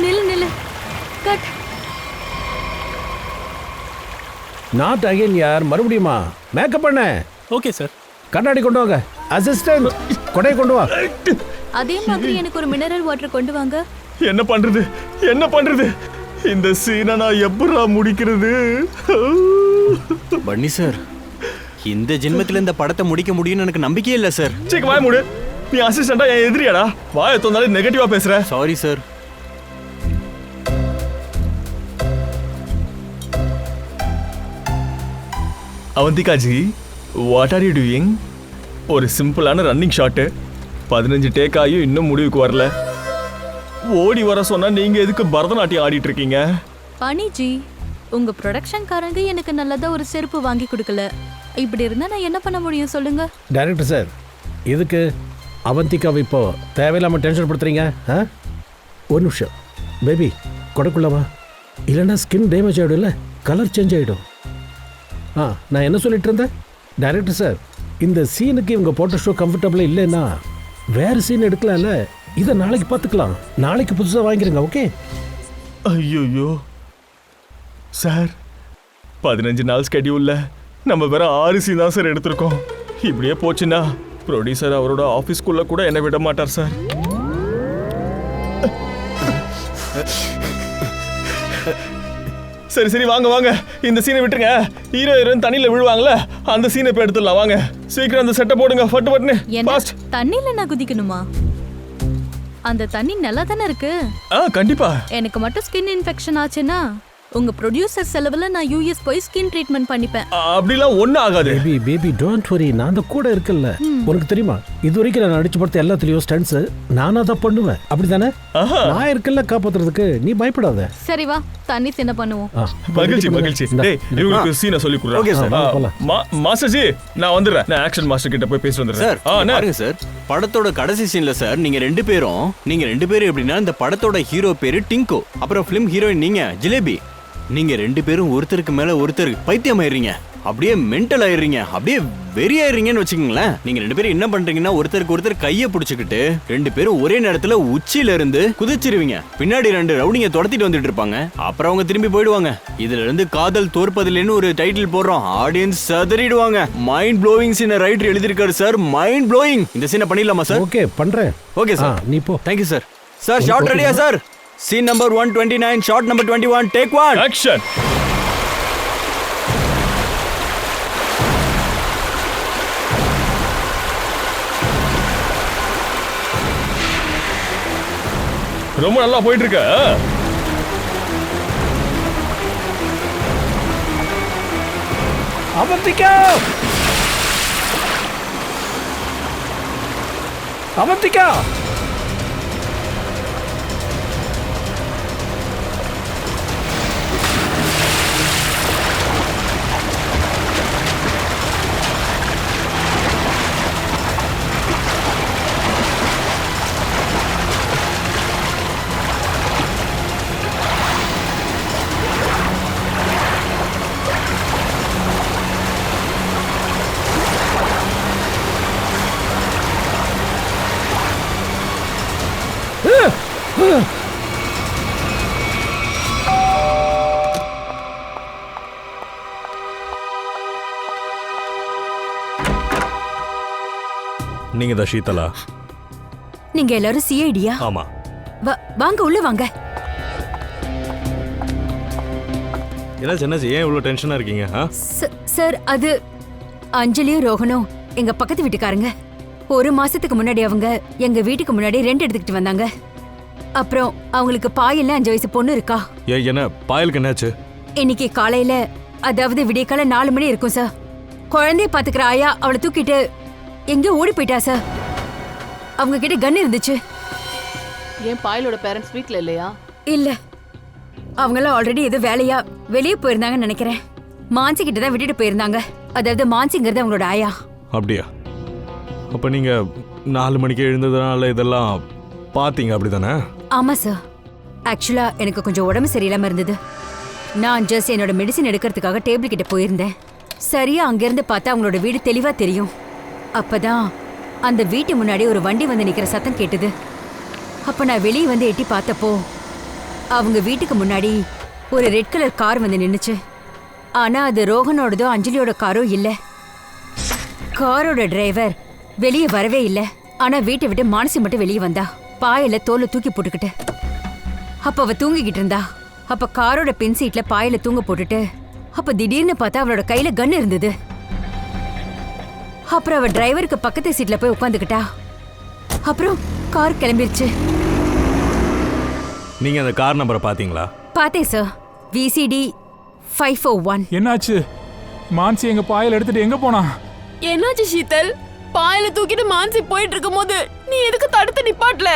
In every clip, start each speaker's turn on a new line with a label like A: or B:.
A: நில்லு நில்லு. Cut.
B: Not again யார், மறுபடியுமா மேக்கப் பண்ண?
C: Okay sir.
B: கண்ணாடி கொண்டு வாங்க. அசிஸ்டன்ட் கொடையை கொண்டு வா.
A: அதே மாதிரி எனக்கு ஒரு மினரல் வாட்டர் கொண்டு வாங்க.
D: என்ன பண்றது என்ன பண்றது? இந்த சீனை நான் எப்படா முடிக்கிறது?
E: பன்னி சார், இந்த ஜென்மத்தில் இந்த படத்தை முடிக்க முடியும்னு எனக்கு நம்பிக்கையே இல்லை சார்.
D: சீக்கிரம் வாய மூடு. நீ அசிஸ்டண்டா என் எதிரியாடா? வாயை தோந்தாலே நெகட்டிவா பேசுற.
E: Sorry sir.
D: Avantika ji, what are you doing? ஒரு சிம்பிளான ரன்னிங் ஷாட்டு, 15 டேக் ஆகியும் இன்னும் முடிவுக்கு வரல. ஓடி வர சொன்னா நீங்க எதுக்கு பரதநாட்டியம் ஆடிட்டு இருக்கீங்க?
A: பனிஜி, உங்க ப்ரொடக்ஷன்காரங்க எனக்கு நல்லதா ஒரு செருப்பு வாங்கி கொடுக்கல. இப்படி இருந்தா நான் என்ன பண்ண முடியும் சொல்லுங்க?
B: டைரக்டர் சார், இதுக்கு அவந்திகாவை இப்போ தேவையில்லாம டென்ஷன் படுத்துறீங்க? ஒரு நிமிஷம் பேபி, கொடைக்குள்ளவா, இல்லைன்னா ஸ்கின் டேமேஜ் ஆகிடும், இல்லை கலர் சேஞ்ச் ஆகிடும். நான் என்ன சொல்லிட்டு இருந்தேன்? டைரக்டர் சார், இந்த சீனுக்கு இவங்க போட்ட ஷோ கம்ஃபர்டபுளாக இல்லைன்னா வேறு சீன் எடுக்கலாம்ல. இதை நாளைக்கு பார்த்துக்கலாம். நாளைக்கு புதுசாக வாங்கிருங்க. ஓகே?
D: ஐயோ சார், 15 நாள் ஸ்கெடியூல்ல நம்ம வேற 6 சீன் தான் சார் எடுத்திருக்கோம். இப்படியே போச்சுன்னா ப்ரொடியூசர் அவரோட ஆஃபீஸ்க்குள்ள கூட என்ன விட மாட்டார் சார். சரி சரி வாங்க வாங்க, இந்த சீனை விட்டுருங்க. ஹீரோ ஹீரோயின் தண்ணியில விழுவாங்கல்ல, அந்த சீனை இப்போ எடுத்துடலாம். வாங்க சீக்கிரம் அந்த செட்டை போடுங்க. ஃபட்டு ஃபட்டுன்னு ஃபாஸ்ட்.
A: தண்ணியில நான் குதிக்கணுமா? அந்த தண்ணி நல்லா தானே இருக்கு.
D: கண்டிப்பா.
A: எனக்கு மட்டும் ஸ்கின் இன்ஃபெக்ஷன் ஆச்சுன்னா உங்க ப்ரொடியூசர் செலவுல நான் யூஎஸ் போய் ஸ்கின் ட்ரீட்மெண்ட் பண்ணிப்பேன்.
D: அப்படிலாம் ஒன்றும் ஆகாது.
B: பேபி டோன்ட் வரி, நான் தான் கூட இருக்கல. உனக்கு தெரியுமா, இது வரைக்கும் நான் நடிச்சு பார்த்த எல்லாத்துலயும் ஸ்டன்ட்ஸ் நானா தான் பண்ணுவேன். அப்படிதானே? நான் இருக்கல காப்பாத்துறதுக்கு, நீ பயப்படாத.
A: சரி வா, தண்ணி சின்ன பண்ணுவோம்.
D: மகிழ்ச்சி மகிழ்ச்சி. டேய், இவங்களுக்கு சீனை சொல்லி கொடுறா.
E: Okay sir.
D: மாஸ்டர் ஜி, நான் வந்துறேன். நான் ஆக்ஷன் மாஸ்டர் கிட்ட போய் பேசி வந்துறேன்.
E: சார் பாருங்க சார், படத்தோட கடைசி சீன்ல சார் நீங்க ரெண்டு பேரும் எப்படின்னா, இந்த படத்தோட ஹீரோ பேரு டிங்கோ, அப்புறம் ஃபிலிம் ஹீரோயின் நீங்க ஜிலேபி. நீங்க ரெண்டு பேரும் ஒருத்தருக்கு மேல ஒருத்தர் பைத்தியம் ஆயிடுறீங்க, அப்படியே மென்டல் ஆயிடுறீங்க, அப்படியே வெறி ஆயிடுறீங்கன்னு வச்சுக்கோங்களேன். நீங்க ரெண்டு பேரும் என்ன பண்றீங்கன்னா, ஒருத்தருக்கு ஒருத்தர் கையை பிடிச்சிக்கிட்டு ரெண்டு பேரும் ஒரே நேரத்துல உச்சியில இருந்து குதிச்சிருவீங்க. பின்னாடி 2 ரவுடிங்க துரத்திட்டு வந்துட்டு இருப்பாங்க, அப்புறம் அவங்க திரும்பி போயிடுவாங்க. இதுல இருந்து காதல் தோற்பதில்லைன்னு ஒரு டைட்டில் போடுறோம். ஆடியன்ஸ் சதறிடுவாங்க. மைண்ட் ப்ளோயிங் சீனை ரைட்டர் எழுதிருக்காரு சார், மைண்ட் ப்ளோயிங். இந்த சீனை பண்ணிடலாமா சார்?
B: ஓகே பண்றேன்.
E: ஓகே சார்,
B: நீ போ.
E: Thank you sir. சார் ஷாட் ரெடியா sir? Scene number 129, shot number 21, take 1.
D: Action. ரொம்ப நல்லா போயிட்டு இருக்க.
B: அவந்திகா, அவந்திகா,
C: நீங்க தான் ஷீதலா?
F: நீங்க எல்லாரும் சிஐடியா?
C: ஆமா.
F: வாங்க உள்ள வாங்க.
C: என்ன சின்னச்சி, ஏன் இவ்வளவு டென்ஷனா இருக்கீங்க?
F: சார், அது அஞ்சலியும் ரோஹனும் எங்க பக்கத்து வீட்டுக்காரங்க. 1 மாசத்துக்கு முன்னாடி அவங்க எங்க வீட்டுக்கு முன்னாடி ரெண்ட் எடுத்துக்கிட்டு வந்தாங்க. அப்புறம் அவங்களுக்கு பாயல்ல 5 வயசு பொண்ணு இருக்கா.
C: என்ன பாயலுக்கு என்னாச்சு?
F: இன்னைக்கு காலையில, அதாவது விடியக்கால 4 மணி இருக்கும் சார், குழந்தைய பாத்துக்கிற ஆயா அவளை தூக்கிட்டு எங்கேயோ ஓடி போயிட்டா சார். அவங்க கிட்ட கன் இருந்துச்சு.
G: ஏன் பாயலோட பேரண்ட்ஸ் வீட்ல இல்லையா?
F: இல்ல, அவங்களாம் ஆல்ரெடி ஏதோ வேலையா வெளியே போயிருந்தாங்கன்னு நினைக்கிறேன். மான்சி கிட்ட தான் விட்டுட்டு போயிருந்தாங்க. அதாவது மான்சிங்கிறது அவங்களோட ஆயா.
C: அப்படியா? அப்ப நீங்க 4 மணிக்கு எழுந்ததுனால இதெல்லாம் பாத்தீங்க, அப்படிதானே?
F: ஆமா சார். ஆக்சுவலா எனக்கு கொஞ்சம் உடம்பு சரியில்லாம இருந்தது. நான் ஜஸ்ட் என்னோட மெடிசின் எடுக்கிறதுக்காக டேபிள் கிட்ட போயிருந்தேன். சரியா அங்கிருந்து பார்த்தா அவங்களோட வீடு தெளிவா தெரியும். அப்பதான் அந்த வீட்டு முன்னாடி ஒரு வண்டி வந்து நிக்கிற சத்தம் கேட்டது. அப்ப நான் வெளியே வந்து எட்டி பார்த்தப்போ அவங்க வீட்டுக்கு முன்னாடி ஒரு ரெட் கலர் கார் வந்து நின்னுச்சு. ஆனா அது ரோஹனோடதோ அஞ்சலியோட காரோ இல்ல. காரோட டிரைவர் வெளியே வரவே இல்ல. ஆனா வீட்டை விட்டு மானசி மட்டும் வெளியே வந்தா, பாயில தோலை தூக்கி போட்டுக்கிட்டு. அப்ப அவ தூங்கிக்கிட்டு இருந்தா. அப்ப காரோட பின் சீட்ல பாயில தூங்க போட்டுட்டு, அப்ப திடீர்னு பார்த்தா அவளோட கையில கன் இருந்தது. அப்புறம் அவ டிரைவருக்கு பக்கத்து சீட்ல போய் உட்காந்துக்கிட்டா. அப்புறம் கார் கிளம்பிருச்சு.
C: நீங்க அந்த கார் நம்பரை பாத்தீங்களா?
F: பார்த்தேன் சார். VCD 541.
H: என்னாச்சு? மான்சி எங்க பாயல் எடுத்துட்டு எங்க போனா?
I: என்னாச்சு சீதல்? பாயில தூக்கிட்டு மான்சி போயிட்டு இருக்கும்போது நீ எதுக்கு தடுத்து நிப்பாட்டல?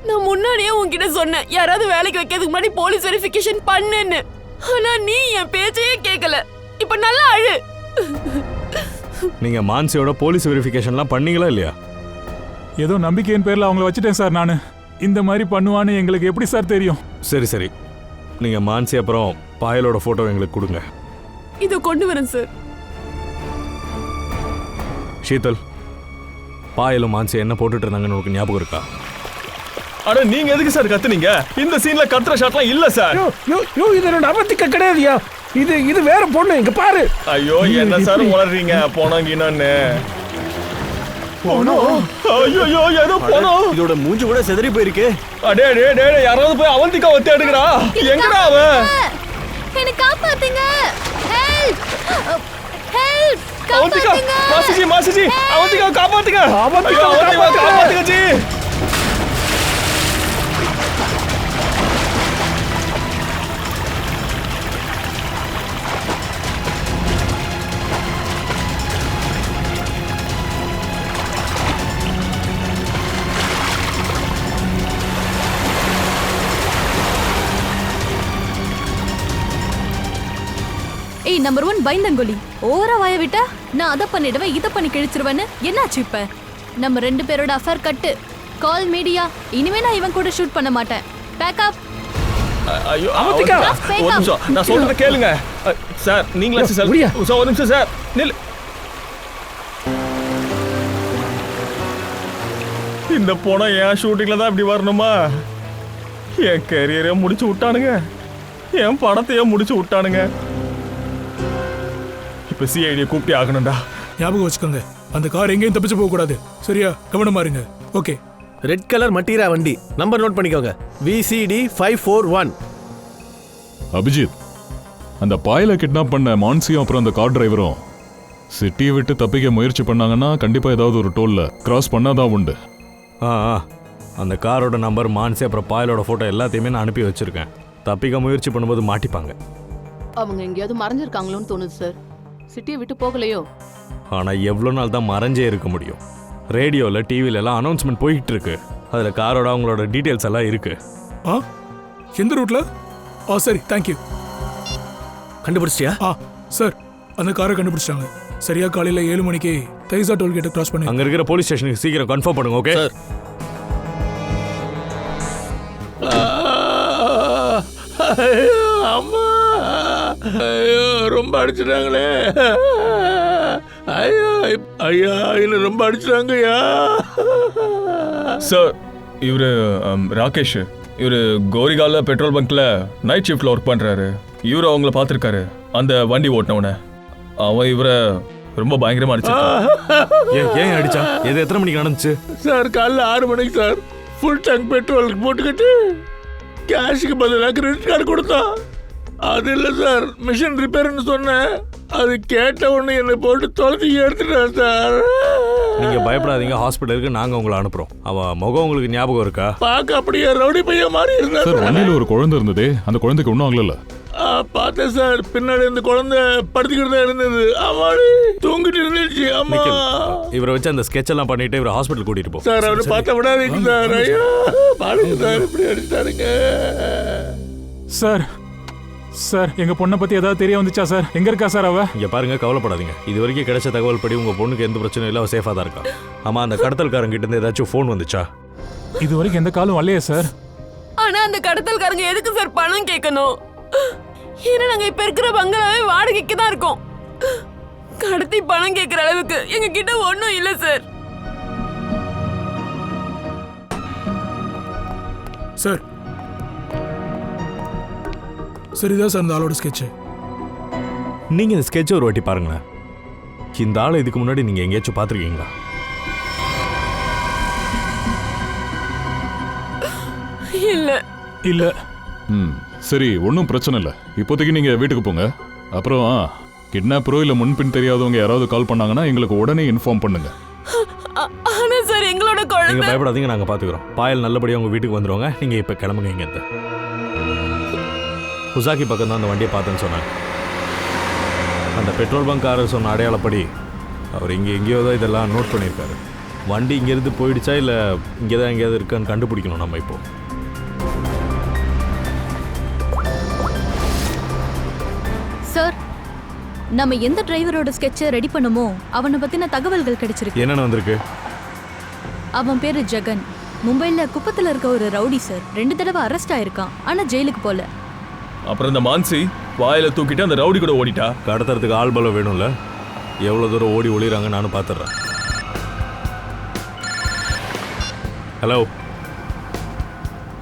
I: நான் முன்னாடியே உன்கிட்ட சொன்னேன், யாராவது வேலைக்கு வைக்கிறதுக்கு முன்னாடி போலீஸ் வெரிஃபிகேஷன் பண்ணுன்னு. ஆனா நீ என் பேச்சையே கேட்கல. இப்ப நல்லா அழு.
C: நீங்க மான்சியோட போலீஸ் வெரிஃபிகேஷன்லாம் பண்ணீங்களா இல்லையா?
H: ஏதோ நம்பிக்கையின் பேர்ல அவங்கள வச்சுட்டேன் சார் நானு. இந்த மாதிரி பண்ணுவான்னு எங்களுக்கு எப்படி சார் தெரியும்?
C: சரி சரி, நீங்க மான்சி அப்புறம் பாயலோட போட்டோ எங்களுக்கு கொடுங்க.
I: இதை கொண்டு வரேன் சார்.
C: ஷீதல், பாயலும் மான்சி என்ன போட்டுட்டு இருந்தாங்கன்னு உனக்கு ஞாபகம் இருக்கா?
D: அட நீங்க எதுக்கு சார் கத்துனீங்க? இந்த சீன்ல கத்துற ஷாட்லாம் இல்ல சார்.
B: இது என்னோட அவந்திக்கா கிடையாதுயா. இது வேற பொண்ணு, இங்க பாரு.
D: ஐயோ என்ன சார் உளறீங்க? போனாங்கன்னு ஐயோ ஏதோ போனோம்.
E: இதோட மூஞ்சி கூட செதறி போயிருக்கு.
D: அடே டே டே யாராவது போய் அவந்திக்காவை தேடுங்கடா. எங்கடா அவ?
A: என்ன காப்பாத்துங்க. Help help.
D: அவந்திகா, மாசிஜி அவந்திகாவை காப்பாத்துங்க.
B: அவந்திகாவை
D: காப்பாத்துங்க ஜி.
A: ஏய் நம்பர் 1 பைந்தங்கொலி, ஓவரா வாய விட்டா நான் அதை பண்ணிடுவேன் இதை பண்ணி கிழிச்சிருவேன்னு. என்னாச்சு இப்ப? நம்ம 2 பேரோட அஃபேர் கட்டு. கால் மீடியா. இனிமே நான் இவன் கூட ஷூட் பண்ண மாட்டேன். பேக் அப்.
D: ஐயோ அவந்திகா, ஒரு நிமிஷம் நான் சொல்றத கேளுங்க சார். நீங்களா சார்? ஒரு நிமிஷம் சார் நில். இந்த போனா என் ஷூட்டிங்ல தான் இப்படி வரணுமா? என் கரியரே முடிச்சு விட்டானுங்க, என் படத்தையே முடிச்சு விட்டானுங்க. இப்ப சிஐடியை கூப்பிட்டு ஆகணும்டா.
H: ஞாபகம் வச்சுக்கோங்க, அந்த கார் எங்கேயும் தப்பிச்சு போக கூடாது. சரியா? கவனமா இருங்க. ஓகே.
B: ரெட் கலர் மட்டீரா வண்டி. நம்பர் நோட் பண்ணிக்கோங்க. VCD 541.
J: அபிஜித், அந்த பாயில கிட்னாப் பண்ண மான்சியும் அப்புறம் அந்த கார் டிரைவரும் சிட்டியை விட்டு தப்பிக்க முயற்சி பண்ணாங்கன்னா கண்டிப்பா ஏதாவது ஒரு டோல்ல கிராஸ் பண்ணாதான் உண்டு.
C: அந்த காரோட நம்பர், மான்சி அப்புறம் பாயலோட போட்டோ எல்லாத்தையுமே நான் அனுப்பி வச்சிருக்கேன். தப்பிக்க முயற்சி பண்ணும்போது மாட்டிப்பாங்க.
G: அவங்க எங்கேயாவது மறைஞ்சிருக்காங்களோன்னு தோணுது சார். சிட்டியை விட்டு போகலையோ?
C: ஆனா எவ்வளோ நாள் தான் மறைஞ்சே இருக்க முடியும்? ரேடியோல டிவில எல்லாம் அனௌன்ஸ்மெண்ட் போயிட்டு இருக்கு. அதுல காரோட அவங்களோட டீடைல்ஸ் எல்லாம் இருக்கு.
H: எந்த ரூட்ல? சரி, தேங்க்யூ.
B: கண்டுபிடிச்சியா?
H: சார், அந்த காரை கண்டுபிடிச்சிட்டாங்க. சரியா காலையில 7 மணிக்கு தைசா டோல்கேட்டை கிராஸ் பண்ணி
C: அங்க இருக்கிற போலீஸ் ஸ்டேஷனுக்கு சீக்கிரம் கன்ஃபார்ம் பண்ணுங்க. Okay
B: sir. அம்மா, ஐயோ ரொம்ப அடிச்சிட்டாங்களே. ஐயோ ஐயா, என்ன ரொம்ப அடிச்சிட்டாங்கய்யா.
D: சார், இவரு ராகேஷ். இவரு கோரிகால பெட்ரோல் பங்க்ல நைட் ஷிஃப்ட்ல ஒர்க் பண்றாரு. இவரு அவங்கள பார்த்துருக்காரு, அந்த வண்டி ஓட்டினவன. அவன் இவரை ரொம்ப பயங்கரமா அடிச்சான்.
C: ஏன் அடிச்சா? எது எத்தனை மணிக்கு நடந்துச்சு
B: சார்? காலைல 6 மணிக்கு சார். ஃபுல் டேங்க் பெட்ரோல் போட்டுக்கிட்டு கேஷுக்கு பதிலாக கிரெடிட் கார்டு கொடுத்தான். அது இல்லை சார், மிஷின் ரிப்பேர்னு சொன்னேன். அது கேட்ட உடனே என்னை போட்டு தொலைச்சி எடுத்துட்டேன் சார்.
C: நீங்க பயப்படாதீங்க, ஹாஸ்பிட்டலுக்கு நாங்க உங்களை அனுப்புறோம். அவ முகம் உங்களுக்கு ஞாபகம் இருக்கா?
B: பார்க்க அப்படியே ரவுடி பையன் மாதிரி இருந்தா
J: சார், வண்டியில ஒரு குழந்தை இருந்ததே, அந்த குழந்தைக்கு ஒன்றும் ஆகல.
B: பார்த்தேன் சார். பின்னாடி இந்த குழந்தை படுத்துக்கிட்டு தான் இருந்தது. அவளு தூங்கிட்டு இருந்துச்சு. அம்மா,
C: இவரை வச்சு அந்த ஸ்கெட்ச் எல்லாம் பண்ணிட்டு இவரை ஹாஸ்பிட்டல் கூட்டிட்டு போ
B: சார். அவரை பார்த்த விடாதீங்க சார். ஐயோ பாருங்க சார், இப்படி அடிச்சாருங்க
H: சார். சார், எங்க பொண்ணை பத்தி ஏதாவது தெரிய வந்துச்சா சார்? எங்க இருக்கா சார் அவ?
C: இங்க பாருங்க, கவலைப்படாதீங்க. இது வரைக்கும் கிடைச்ச தகவல் படி உங்க பொண்ணுக்கு எந்த பிரச்சனையும் இல்லை, அவ சேஃபா தான் இருக்கா. ஆமா, அந்த கடத்தல்காரங்க கிட்ட இருந்து ஏதாச்சும் ஃபோன் வந்துச்சா?
H: இது வரைக்கும் எந்த காலும் வரலையே சார்.
I: ஆனா அந்த கடத்தல்காரங்க எதுக்கு சார் பணம் கேட்கணும்? ஏன்னா நாங்க இப்ப இருக்கிற பங்களாவே வாடகைக்கு தான் இருக்கோம். கடத்தி பணம் கேட்கிற அளவுக்கு எங்க கிட்ட ஒண்ணும் இல்ல சார்.
K: சார் சார் இதான் சார் இந்த ஆளோட ஸ்கெட்சு.
C: நீங்க இந்த ஸ்கெட்ச் ஒரு வாட்டி பாருங்களேன். இந்த ஆளை இதுக்கு முன்னாடி நீங்க எங்கேயாச்சும் பார்த்துருக்கீங்களா?
I: இல்ல
H: இல்ல.
J: சரி, ஒன்றும் பிரச்சனை இல்லை. இப்போதைக்கு நீங்கள் வீட்டுக்கு போங்க. அப்புறம் கிட்னாப்பரோ இல்லை முன்பின் தெரியாதவங்க யாராவது கால் பண்ணாங்கன்னா எங்களுக்கு உடனே இன்ஃபார்ம் பண்ணுங்க.
I: ஆனா சார் எங்களோட
C: நீங்க
I: குழந்தை.
C: பயப்படாதீங்க, நாங்க பாத்துக்கிறோம். பாயல் நல்லபடியா உங்க வீட்டுக்கு வந்துருவாங்க. நீங்க இப்ப கிளம்புங்க இங்க இருந்து. உசாக்கி பக்கம் தான் அந்த வண்டியை பார்த்தேன்னு சொன்னாங்க. அந்த பெட்ரோல் பங்க்காரர் சொன்ன அடையாளப்படி அவர் இங்கே எங்கேயோ தான் இதெல்லாம் நோட் பண்ணியிருக்காரு. வண்டி இங்கேருந்து போயிடுச்சா இல்லை இங்கே தான் எங்கேயாவது இருக்கான்னு கண்டுபிடிக்கணும் நம்ம இப்போ.
A: சார், நம்ம எந்த டிரைவரோட ஸ்கெட்சை ரெடி பண்ணுமோ அவனை பத்தின தகவல்கள் கிடைச்சிருக்கு.
C: என்னென்ன வந்திருக்கு?
A: அவன் பேரு ஜெகன். மும்பைல குப்பத்துல இருக்க ஒரு ரவுடி சார். 2 தடவை அரெஸ்ட் ஆயிருக்கான், ஆனா ஜெயிலுக்கு போல.
D: அப்புறம் இந்த மான்சி வாயில தூக்கிட்டு அந்த ரவுடி கூட ஓடிட்டா.
C: கடத்துறதுக்கு ஆள் பலம் வேணும்ல. எவ்வளோ தூரம் ஓடி ஒளிறாங்க நானும் பார்த்துட்றேன். ஹலோ,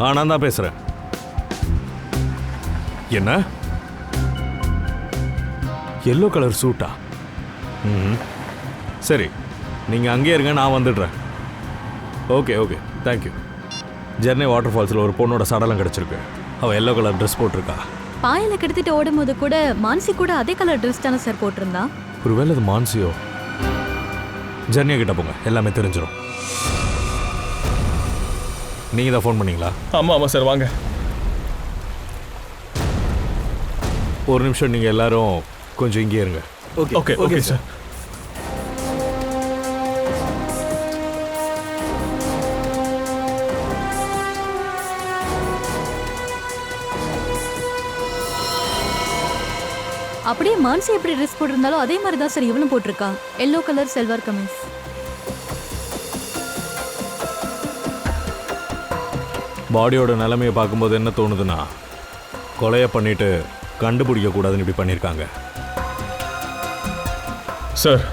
C: நான் தான் பேசுகிறேன். என்ன எல்லோ கலர் சூட்டா? சரி, நீங்கள் அங்கேயே இருங்க, நான் வந்துடுறேன். Okay okay, thank you. ஜெர்னி வாட்டர் ஃபால்ஸில் ஒரு பொண்ணோட சடலம் கிடச்சிருக்கு. அவள் எல்லோ கலர் ட்ரெஸ் போட்டிருக்கா.
A: பாயலை கெடுத்துட்டு ஓடும்போது கூட மான்சி கூட அதே கலர் ட்ரெஸ் தானே சார் போட்டிருந்தான்.
C: ஒருவேளை அது மான்சியோ? ஜெர்னியா கிட்ட போங்க, எல்லாமே தெரிஞ்சிடும். நீங்கள் தான் ஃபோன் பண்ணீங்களா?
D: ஆமாம் சார், வாங்க.
C: ஒரு நிமிஷம், நீங்கள் எல்லாரும் கொஞ்சம் இங்கே இருங்க.
D: Okay okay okay sir.
A: அப்படியே மான்சி எப்படி ட்ரெஸ் போட்டிருந்தாலும் அதே மாதிரி தான் சார் இவனும் போட்டிருக்கா. எல்லோ கலர் செல்வார் கமீஸ்.
C: பாடியோட நிலைமையை பார்க்கும்போது என்ன தோணுதுன்னா, கொலையை பண்ணிட்டு கண்டுபிடிக்க கூடாதுன்னு இப்படி பண்ணியிருக்காங்க.
D: சார்,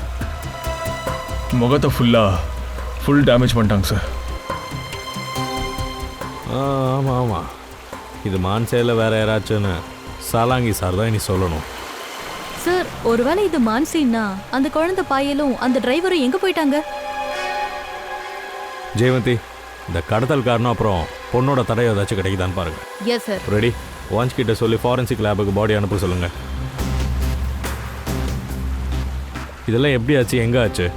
D: முகத்தை ஃபுல் டேமேஜ் பண்ணிட்டாங்க சார்.
C: ஆமாம் ஆமாம், இது மான்சேல வேற யாராச்சுன்னு சாலாங்கி சார் தான் இனி சொல்லணும்.
A: சார், ஒருவேளை இது மான்சின்னா அந்த குழந்தை பாயலும் அந்த டிரைவரும் எங்க போயிட்டாங்க?
C: ஜெயவந்தி, இந்த கடத்தல் காரணம் அப்புறம் பொண்ணோட தடை ஏதாச்சும் கிடைக்குதான்னு பாருங்க.
A: Yes sir.
C: ரெடி? வாஞ்ச் கிட்ட சொல்லி ஃபாரன்சிக் லேபுக்கு பாடி அனுப்ப சொல்லுங்க. இதெல்லாம் எப்படி ஆச்சு, எங்க ஆச்சு?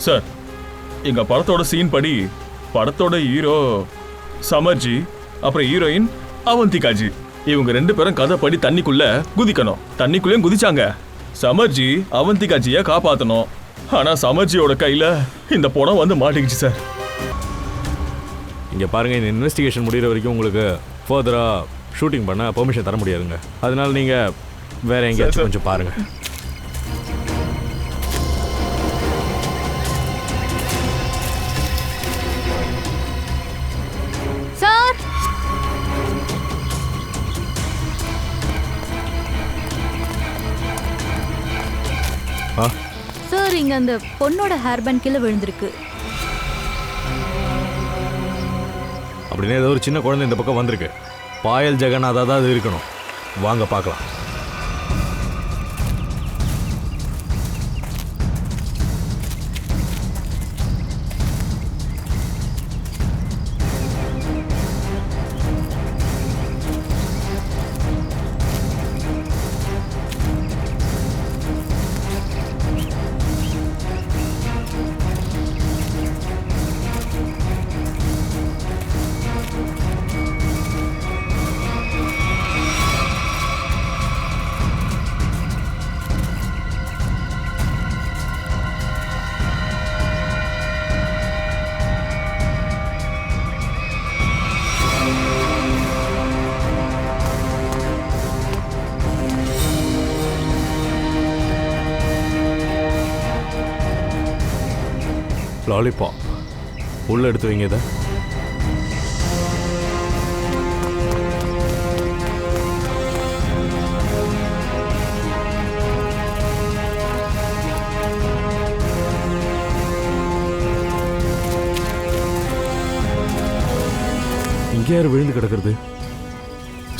D: சார், எங்க படத்தோட சீன் படி படத்தோட ஹீரோ சமர்ஜி, அப்புறம் ஹீரோயின் அவந்திகாஜி, இவங்க 2 பேரும் கதைப்படி தண்ணிக்குள்ள குதிக்கணும். தண்ணிக்குள்ளேயும் குதிச்சாங்க. சமர்ஜி அவந்திகாஜியை காப்பாற்றணும். ஆனா சமர்ஜியோட கையில இந்த படம் வந்து மாட்டிக்கிச்சு சார்.
C: இங்கே பாருங்கள், இந்த இன்வெஸ்டிகேஷன் முடிகிற வரைக்கும் உங்களுக்கு ஃபர்தராக ஷூட்டிங் பண்ண பெர்மிஷன் தர முடியாதுங்க. அதனால நீங்கள் வேற எங்கேயாச்சும் கொஞ்சம் பாருங்கள்.
A: சார், சார், இங்க அந்த பொண்ணோட ஹேர் பேண்ட் கீழே விழுந்திருக்கு.
C: அப்படின்னா ஏதோ ஒரு சின்ன குழந்தை இந்த பக்கம் வந்திருக்கு. பாயல் ஜெகன் அதாவது அது இருக்கணும். வாங்க பார்க்கலாம். லாலிபாப் உள்ள எடுத்து வைங்க. இதை இங்கே யார் விழுந்து கிடக்கிறது?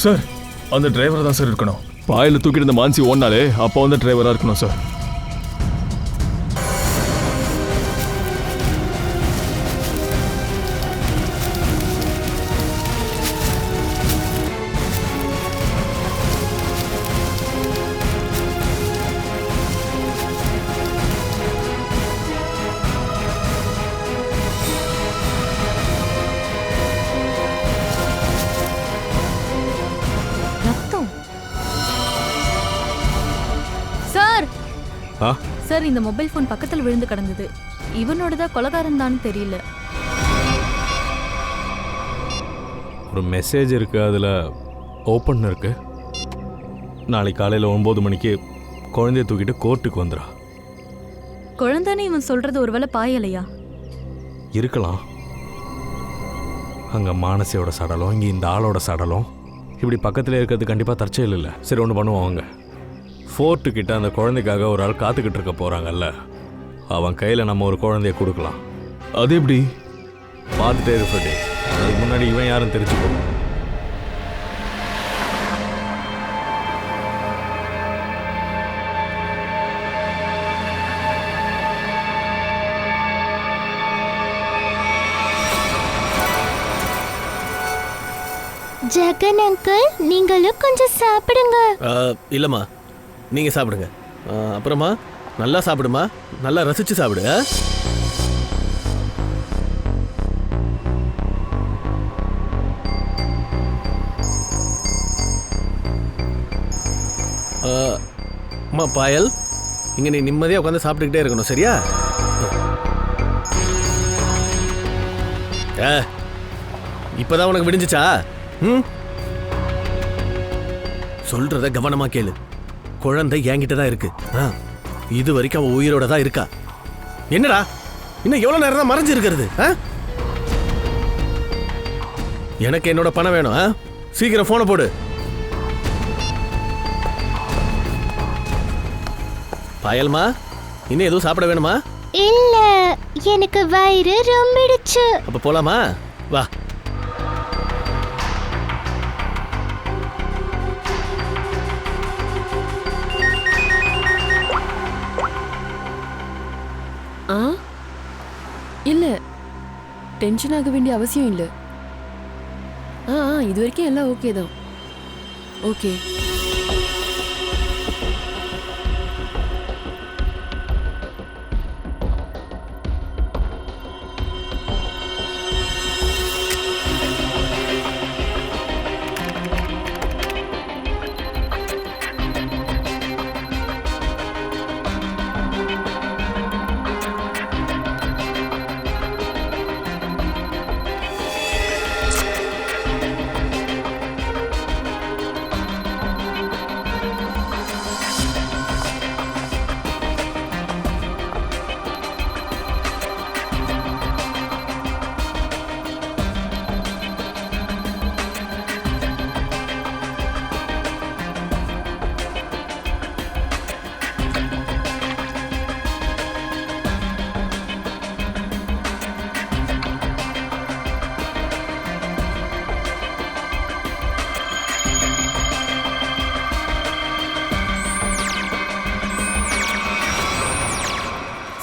D: சார் அந்த டிரைவர் தான் சார் இருக்கணும். பாயில தூக்கிட்டு இருந்த மான்சி ஓடினாலே அப்போ வந்து டிரைவரா இருக்கணும் சார்.
A: ரத்தம். சார்
C: ஆ
A: சார், இந்த மொபைல் ஃபோன் பக்கத்துல விழுந்து கிடந்தது. இவனோடதா கொலகாரன் தான் தெரியல.
C: ஒரு மெசேஜ் இருக்கு, அதில் ஓப்பன் இருக்கு. நாளைக்கு காலையில் 9 மணிக்கு குழந்தைய தூக்கிட்டு கோர்ட்டுக்கு வந்துடா.
A: குழந்தைன்னு இவன் சொல்றது ஒருவேளை பாயலையா?
C: இருக்கலாம். அங்கே மானசியோட சடலம், இங்கே இந்த ஆளோட சடலம், இப்படி பக்கத்தில் இருக்கிறது கண்டிப்பாக தற்செயல் இல்லை. சரி, ஒன்று பண்ணுவோம். அவங்க ஃபோர்ட்டுக்கிட்ட அந்த குழந்தைக்காக ஒரு ஆள் காத்துக்கிட்டு இருக்க போகிறாங்கல்ல, அவன் கையில் நம்ம ஒரு குழந்தைய கொடுக்கலாம்.
D: அது எப்படி?
C: பார்த்துட்டே இருப்பே. அதுக்கு முன்னாடி இவன் யாரும் தெரிஞ்சுக்கோ.
L: ஜெகன் அங்கிள், நீங்களும் கொஞ்சம் சாப்பிடுங்க.
M: இல்லைம்மா, நீங்கள் சாப்பிடுங்க. அப்புறமா நல்லா சாப்பிடுமா, நல்லா ரசித்து சாப்பிடு. அம்மா பாயல், இங்கே நீ நிம்மதியாக உட்காந்து சாப்பிட்டுக்கிட்டே இருக்கணும், சரியா? இப்போதான் உனக்கு விடிஞ்சிச்சா? ம், சொல்றத கவனமா கேளு. குழந்தை என்கிட்ட தான் இருக்கு. இது வரைக்கும் அவ உயிரோட தான் இருக்கா. என்னடா இன்னும் எவ்வளவு நேரம் தான் மறைஞ்சு இருக்கிறது? எனக்கு என்னோட பணம் வேணும். சீக்கிரம் போனை போடு. பாயல்மா, இன்னும் எதுவும் சாப்பிட வேணுமா?
L: இல்ல, எனக்கு வயிறு ரொம்பிடுச்சு.
M: அப்ப போலாமா? வா.
I: இல்ல, டென்ஷன் ஆக வேண்டிய அவசியம் இல்லை. இது வரைக்கும் எல்லாம் ஓகே தான். ஓகே.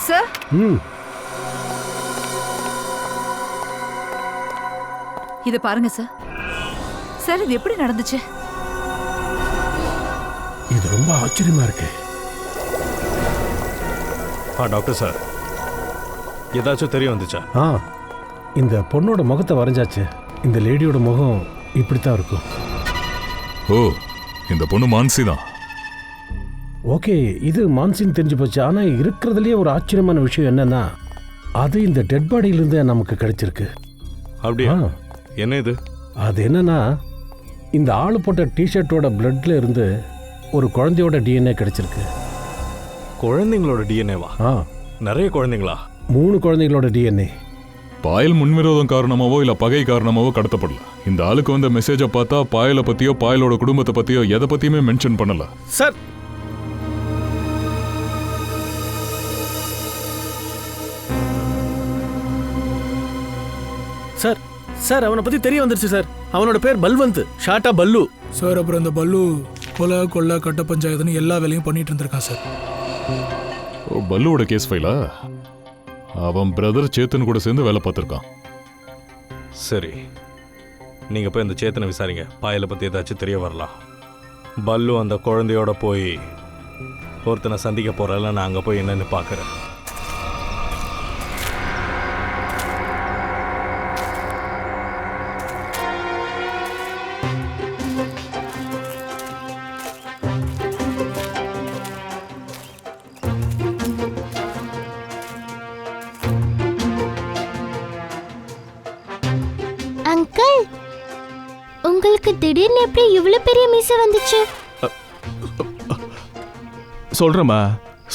F: சார், இத பாருங்க சார். சார், இது எப்படி நடந்துச்சு?
B: இது ரொம்ப ஆச்சரியமா இருக்கு.
C: டாக்டர் சார், ஏதாச்சும் தெரிய வந்துச்சா?
B: இந்த பொண்ணோட முகத்தை வரைஞ்சாச்சு. இந்த லேடியோட முகம் இப்படித்தான் இருக்கும்.
J: ஓ, இந்த பொண்ணு மான்சி தான்.
B: ஓகே, இது மான்சின்னு தெரிஞ்சு போச்சு. ஆனால் இருக்கிறதுலேயே ஒரு ஆச்சரியமான விஷயம் என்னன்னா, அது இந்த டெட் பாடியிலிருந்து நமக்கு கிடைச்சிருக்கு.
C: அப்படியா? என்ன இது?
B: அது என்னன்னா, இந்த ஆளு போட்ட டிஷர்ட்டோட பிளட்ல இருந்து ஒரு குழந்தையோட டிஎன்ஏ கிடைச்சிருக்கு.
C: குழந்தைங்களோட டிஎன்ஏவா? நிறைய குழந்தைங்களா?
B: 3 குழந்தைங்களோட டிஎன்ஏ.
J: பாயல் முன்விரோதம் காரணமாவோ இல்ல பகை காரணமாவோ கடத்தப்படல. இந்த ஆளுக்கு வந்த மெசேஜை பார்த்தா பாயலை பத்தியோ பாயலோட குடும்பத்தை பத்தியோ எதை பத்தியுமே மென்ஷன் பண்ணல.
M: சார், சார் சார் அவனை பத்தி தெரிய வந்துருச்சு சார். அவனோட பேர் பல்வந்த், ஷார்ட்டா பல்லு.
K: சார் அப்புறம் இந்த பல்லு கொலை கொள்ளை கட்ட பஞ்சாயத்துன்னு எல்லா வேலையும் பண்ணிட்டு இருந்திருக்கான் சார்.
J: ஓ, பல்லுவோட கேஸ் ஃபைலா? அவன் பிரதர் சேத்தன் கூட சேர்ந்து வேலை பார்த்துருக்கான்.
C: சரி, நீங்கள் போய் அந்த சேத்தனை விசாரிங்க. பாயலை பற்றி ஏதாச்சும் தெரிய வரலாம். பல்லு அந்த குழந்தையோட போய் ஒருத்தனை சந்திக்க போகிறல, நான் அங்கே போய் என்னன்னு பார்க்குறேன்.
L: அங்கிள், உங்களுக்கு திடீர்னு எப்படி இவ்வளவு பெரிய மீசை வந்துச்சு?
D: சொல்றேம்மா,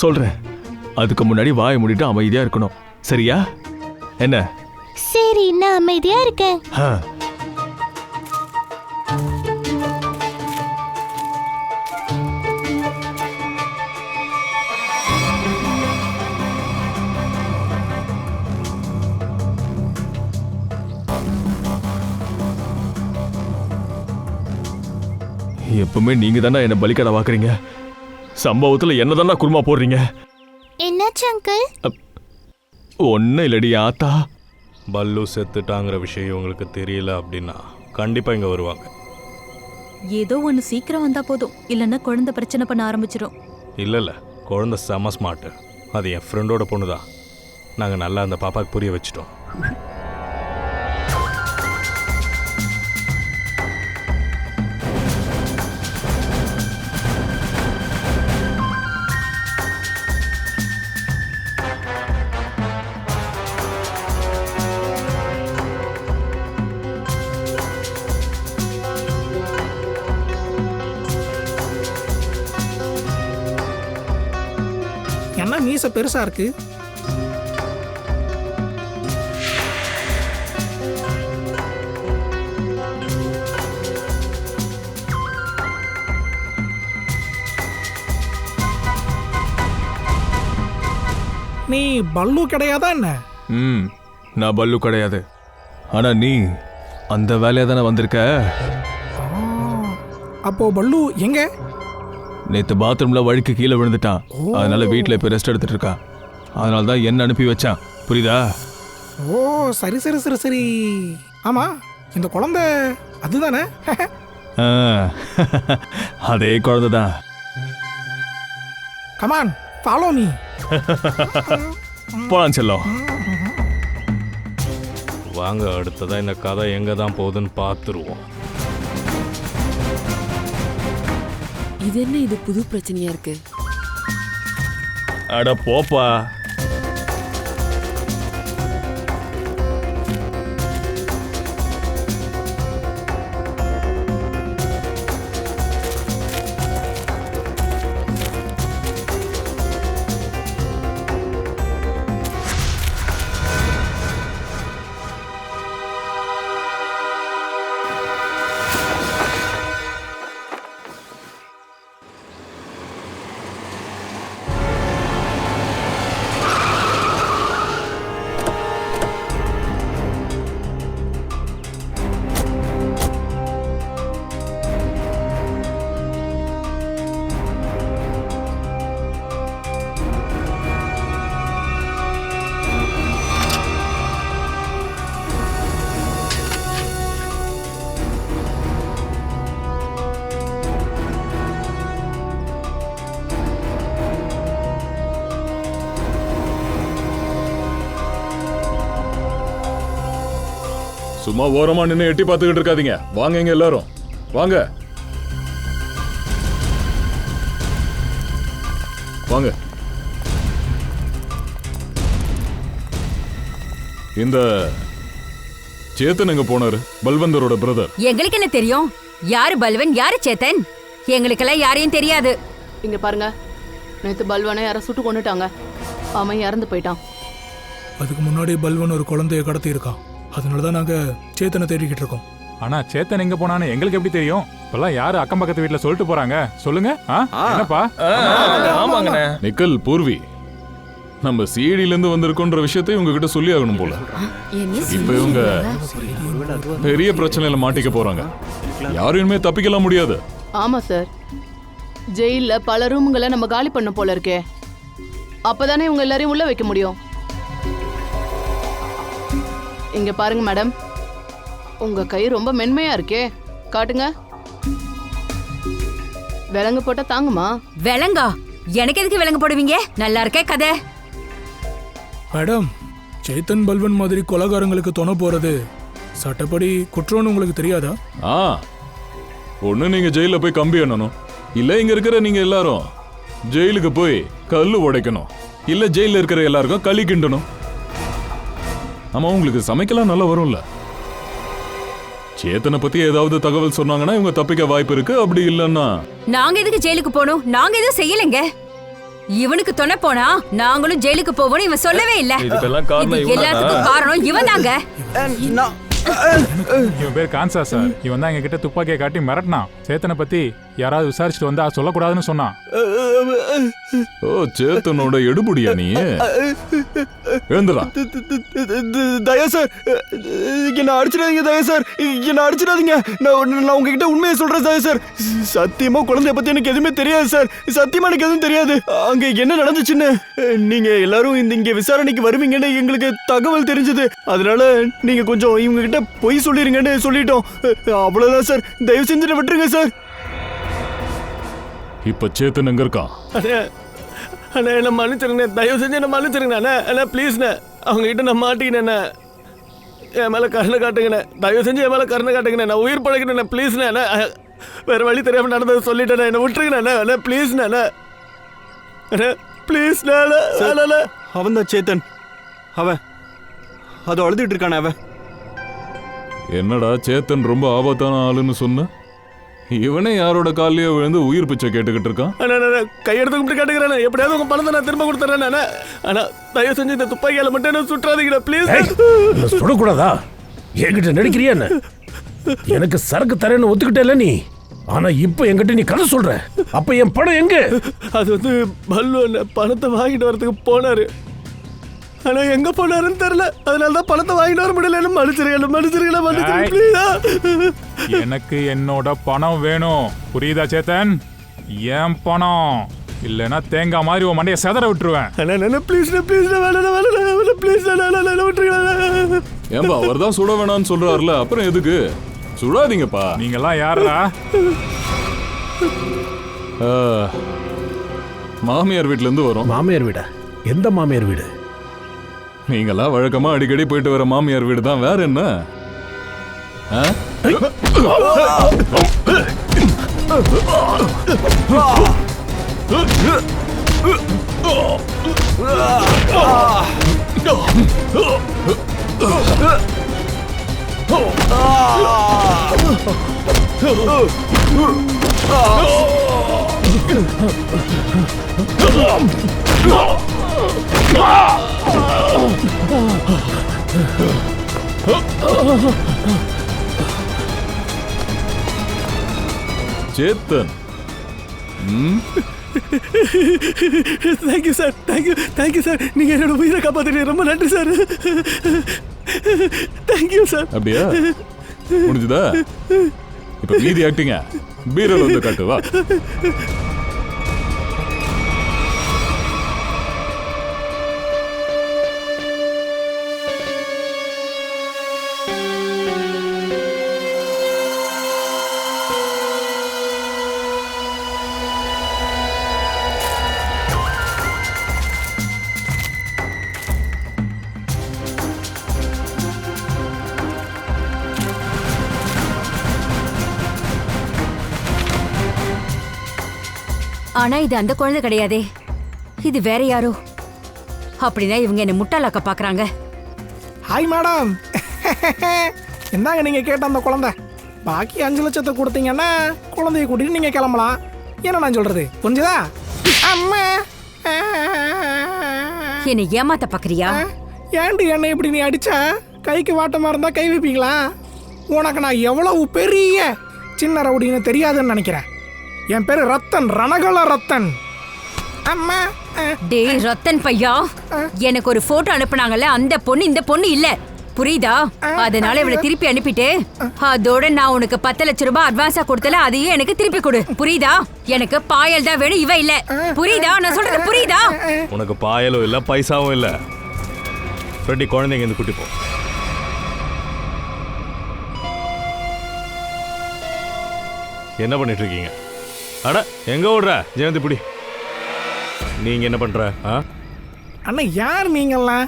D: சொல்றேன். அதுக்கு முன்னாடி வாயை மூடிட்டு அமைதியா இருக்கணும், சரியா? என்ன?
L: சரி, நான் அமைதியா இருக்கேன்.
D: எப்பவுமே நீங்க தானே என்ன பலிக்கடை வாக்குறீங்க. சம்பவத்துல என்னதானா குருமா போடுறீங்க?
L: என்னாச்சு அங்கிள்?
D: ஒன்னும் இல்லடி ஆத்தா.
C: பல்லு செத்துட்டாங்கிற விஷயம் உங்களுக்கு தெரியல அப்படின்னா கண்டிப்பாக இங்கே வருவாங்க.
A: ஏதோ ஒன்று சீக்கிரம் வந்தா போதும், இல்லைன்னா குழந்தை பிரச்சனை பண்ண ஆரம்பிச்சிடும்.
C: இல்லை, குழந்தை செம ஸ்மார்ட்டு. அது என் ஃப்ரெண்டோட பொண்ணு தான். நாங்கள் நல்லா அந்த பாப்பாவுக்கு புரிய வச்சிட்டோம்.
K: என்ன மீசை பெருசா இருக்கு? நீ பல்லு கிடையாதா என்ன?
D: நான் பல்லு கிடையாது. ஆனா நீ அந்த வேலையா தானே வந்திருக்க.
K: அப்போ பல்லு எங்க?
D: நேத்து பாத்ரூம்ல வழுக்கு கீழே விழுந்துட்டான். அதனால வீட்டுல இப்ப ரெஸ்ட் எடுத்துட்டு இருக்கான். அதனால தான் என்ன அனுப்பி வச்சான், புரியுதா?
K: ஓ, சரி சரி சரி சரி. ஆமா, இந்த குழந்தை அதுதானே?
D: அதே குழந்தை தான்.
K: Come on, follow me.
D: போலாம் செல்லம்.
C: வாங்க, அடுத்ததான் இந்த கதை எங்கே தான் போகுதுன்னு பார்த்துருவோம்.
I: இது என்ன, இது புது பிரச்சனையா இருக்கு?
D: அட போப்பா.
J: சும்மா ஓரமா நின்று எட்டி பார்த்துக்கிட்டு இருக்காதீங்க. வாங்க இங்க எல்லாரும் வாங்க வாங்க. இந்த சேத்தன் எங்க போனாரு? பல்வந்தரோட பிரதர்.
F: எங்களுக்கு என்ன தெரியும்? யாரு பல்வன், யாரு சேத்தன்? எங்களுக்கெல்லாம் யாரையும் தெரியாது.
G: இங்க பாருங்க, நேத்து பல்வனை யாரை சுட்டு கொண்டுட்டாங்க. அவன் இறந்து போயிட்டான்.
K: அதுக்கு முன்னாடி பல்வன் ஒரு குழந்தைய கடத்தி இருக்கான். அதனாலதான் நாங்க சேத்தனை தேடிக்கிட்டு இருக்கோம்.
H: ஆனா சேத்தன் எங்க போனான்னு எங்களுக்கு எப்படி தெரியும்? இப்பெல்லாம் யாரு அக்கம் பக்கத்து வீட்டுல சொல்லிட்டு போறாங்க? சொல்லுங்க. என்னப்பா?
D: ஆமாங்கண்ணே.
J: நிக்கல், பூர்வி, நம்ம சிஐடில இருந்து வந்திருக்கோன்ற விஷயத்தை உங்ககிட்ட சொல்லி ஆகணும் போல. இப்ப இவங்க பெரிய பிரச்சனையில மாட்டிக்க போறாங்க. யாரையுமே தப்பிக்கலாம் முடியாது.
G: ஆமா சார், ஜெயில்ல பல ரூம்களை நம்ம காலி பண்ண போல இருக்கே. அப்பதானே இவங்க எல்லாரையும் உள்ள வைக்க முடியும். இங்க பாருங்க மேடம், உங்க கை ரொம்ப மென்மையா இருக்கே, காட்டுங்க. விலங்கு போட்டா தாங்குமா?
F: விலங்கா? எனக்கு எதுக்கு விலங்கு போடுவீங்க? நல்லா இருக்கே கதை.
K: மேடம், சேத்தன் பல்வன் மாதிரி கொலைகாரங்களுக்கு துணை போறது சட்டப்படி குற்றம்னு உங்களுக்கு தெரியாதா?
J: ஒண்ணு நீங்க ஜெயில போய் கம்பி எண்ணணும், இல்ல இங்க இருக்கிற நீங்க எல்லாரும் ஜெயிலுக்கு போய் கல்லு உடைக்கணும், இல்ல ஜெயில இருக்கிற எல்லாருக்கும் களி கிண்டணும். ஆமா, உங்களுக்கு சமைக்கலாம் நல்லா வரும்ல. சேத்தனை பத்தி ஏதாவது தகவல் சொன்னாங்கன்னா இவங்க தப்பிக்க வாய்ப்பு இருக்கு. அப்படி இல்லன்னா
F: நாங்க எதுக்கு ஜெயிலுக்கு போகணும்? நாங்க எதுவும் செய்யலைங்க. இவனுக்கு துணை போனா நாங்களும் ஜெயிலுக்கு போவோம். இவன் சொல்லவே இல்ல. எல்லாத்துக்கும் காரணம் இவன் தாங்க.
H: இவன் பேர் கான்சா சார். இவன் தான் எங்க கிட்ட துப்பாக்கியை காட்டி மிரட்டினான். சேத்தனை பத்தி யாராவது விசாரிச்சுட்டு வந்தா சொல்லக்கூடாதுன்னு சொன்னான்.
J: ஓ, சேத்தனோட எடுபடியா நீ? எழுந்துடா.
D: தயா சார், என்ன அடிச்சிடாதீங்க. தயா சார், என்ன அடிச்சிடாதீங்க. நான் உங்ககிட்ட உண்மையை சொல்றேன் தயா சார். சத்தியமா குழந்தைய பத்தி எனக்கு எதுவுமே தெரியாது சார். சத்தியமா எனக்கு எதுவும் தெரியாது. அங்க என்ன நடந்துச்சுன்னு நீங்க எல்லாரும் இங்க விசாரணைக்கு வருவீங்கன்னு எங்களுக்கு தகவல் தெரிஞ்சது. அதனால நீங்க கொஞ்சம் இவங்க கிட்ட பொய் சொல்லிருங்கன்னு சொல்லிட்டோம். அவ்வளவுதான் சார். தயவு செஞ்சு விட்டுருங்க சார்.
J: இப்ப சேத்தன் எங்க இருக்கான்?
D: அண்ணா, என்ன மன்னிச்சிருங்க. தயவு செஞ்சு என்ன மன்னிச்சிருங்க அண்ணா. ப்ளீஸ்ண்ணே, அவங்க கிட்ட நான் மாட்டிக்கினேண்ணே. என் மேலே கருணை காட்டுங்கண்ணே. தயவு செஞ்சு என் மேலே கருணை காட்டுங்கண்ணே. நான் உயிர் பழகினேண்ணே. ப்ளீஸ்ண்ணே அண்ணா. வேறு வழி தெரியாமல் நடந்தது சொல்லிட்டேண்ணே. என்னை விட்டுருங்கண்ணே அண்ணா. ப்ளீஸ்ண்ணே அண்ணா. ப்ளீஸ்ண்ணே அண்ணா. அவன் தான் சேத்தன். அவன் அதை அழுதுட்டு இருக்கானே. அவன்
J: என்னடா சேத்தன் ரொம்ப ஆபத்தான ஆளுன்னு சொன்ன? இவனே யாரோட காலையே விழுந்து உயிர் பிச்சை கேட்டுக்கிட்டு இருக்கான்.
D: கையெடுத்து கும்பிட்டு கேட்டுக்கிறேன். எப்படியாவது உங்க பணத்தை நான் திரும்ப கொடுத்துறேன். ஆனா தயவு செஞ்சு இந்த துப்பாக்கியால மட்டும் என்ன சுற்றாதீங்க ப்ளீஸ்.
B: சுடக்கூடாதா? என்கிட்ட நடிக்கிறியா? எனக்கு சரக்கு தரேன்னு ஒத்துக்கிட்டே நீ. ஆனா இப்ப என்கிட்ட நீ கதை சொல்ற. அப்ப என் பணம் எங்க?
D: அது பல்லு பணத்தை வாங்கிட்டு வரதுக்கு போனாரு. ஆனா எங்க போனாருன்னு தெரியல. அதனாலதான் பணத்தை வாங்கிட்டு வர முடியல. மன்னிச்சிருக்கேன்.
H: எனக்கு என்னோட பணம் வேணும், புரியுதா சேத்தன்? ஏன் பணம் இல்லைன்னா தேங்காய் மாதிரி உன் மண்டையை செதற விட்டுருவேன்.
J: ஏன்பா, அவர் தான் சுட வேணாம்னு சொல்றாருல, அப்புறம் எதுக்கு? சுடாதீங்கப்பா.
H: நீங்கெல்லாம் யாரா?
J: மாமியார் வீட்டுல இருந்து வரும்.
B: மாமியார் வீடா? எந்த மாமியார் வீடு?
J: நீங்களாம் வழக்கமா அடிக்கடி போயிட்டு வர மாமியார் வீடு தான். வேற என்ன? Chetan,
D: thank you sir. Thank you sir. நீங்க என்னோட உயிரை காப்பாத்திட்டீங்க. ரொம்ப நன்றி சார். Thank you sir.
J: அப்படியா? முடிஞ்சுதா? இப்ப மீதி ஆக்டிங்க பீரோல வந்து காட்டு. வா.
F: ஆனா இது அந்த குழந்தை கிடையாதே, இது வேற யாரோ. அப்படின்னா இவங்க என்ன முட்டாளாக்க பாக்குறாங்க.
K: ஹாய் மேடம், என்னங்க நீங்க கேட்ட அந்த குழந்தை? பாக்கி 5 லட்சத்தை கொடுத்தீங்கன்னா குழந்தைய கூட்டிட்டு நீங்க கிளம்பலாம். என்ன நான் சொல்றது புரிஞ்சுதா? அம்மா,
F: என்ன ஏமாத்த பாக்குறியா?
K: ஏன்டி என்ன இப்படி நீ அடிச்சா? கைக்கு வாட்டமா இருந்தா கை வைப்பீங்களா? உனக்கு நான் எவ்வளவு பெரிய சின்ன ரவுடின்னு தெரியாதுன்னு நினைக்கிறேன். என் பேரு ரத்தன், ரணகல ரத்தன். அம்மா
F: டேய் ரத்தன் பையா, எனக்கு ஒரு போட்டோ அனுப்புனாங்கல்ல, அந்த பொண்ணு இந்த பொண்ணு இல்ல, புரியுதா? அதனால இவளை திருப்பி அனுப்பிட்டு அதோட நான் உனக்கு 10 லட்சம் ரூபாய் அட்வான்ஸா கொடுத்தல, அதையும் எனக்கு திருப்பி கொடு, புரியுதா? எனக்கு பாயல் தான் வேணும், இவ இல்ல, புரியுதா? நான் சொல்றது புரியுதா?
C: உனக்கு பாயலும் இல்ல பைசாவும் இல்ல. ஃப்ரெண்டி குழந்தைங்க இருந்து கூட்டி போ. என்ன பண்ணிட்டு இருக்கீங்க? அட எங்க ஓடுற ஜெயந்தி பிடி. நீங்க என்ன பண்ற?
K: அண்ணா யார் நீங்கெல்லாம்?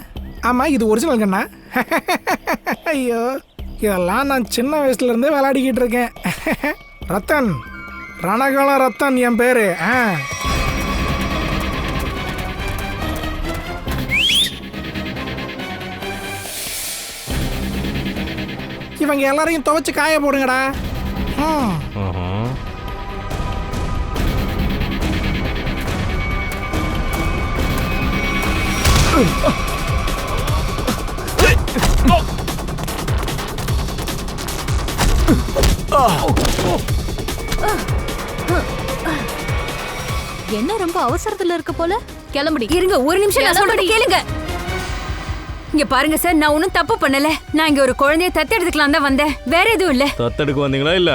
K: ஆமா இது ஒரிஜினல் கண்ணா? ஐயோ இதெல்லாம் நான் சின்ன வயசுல இருந்தே விளையாடிக்கிட்டு இருக்கேன். ரத்தன், ரணகல ரத்தன் என் பேரு. இவங்க எல்லாரையும் துவைச்சு காய போடுங்கடா.
A: என்ன ரொம்ப அவசரத்துல இருக்க போல? கிளம்புடி.
F: இருங்க ஒரு நிமிஷம், நான் சொல்றத கேளுங்க. இங்க பாருங்க சார், நான் ஒன்னும் தப்பு பண்ணல. நான் இங்க ஒரு குழந்தைய தத்தெடுத்துக்கலாம் தான் வந்தேன், வேற எதுவும் இல்ல.
C: தத்தெடுக்க வந்தீங்களா இல்ல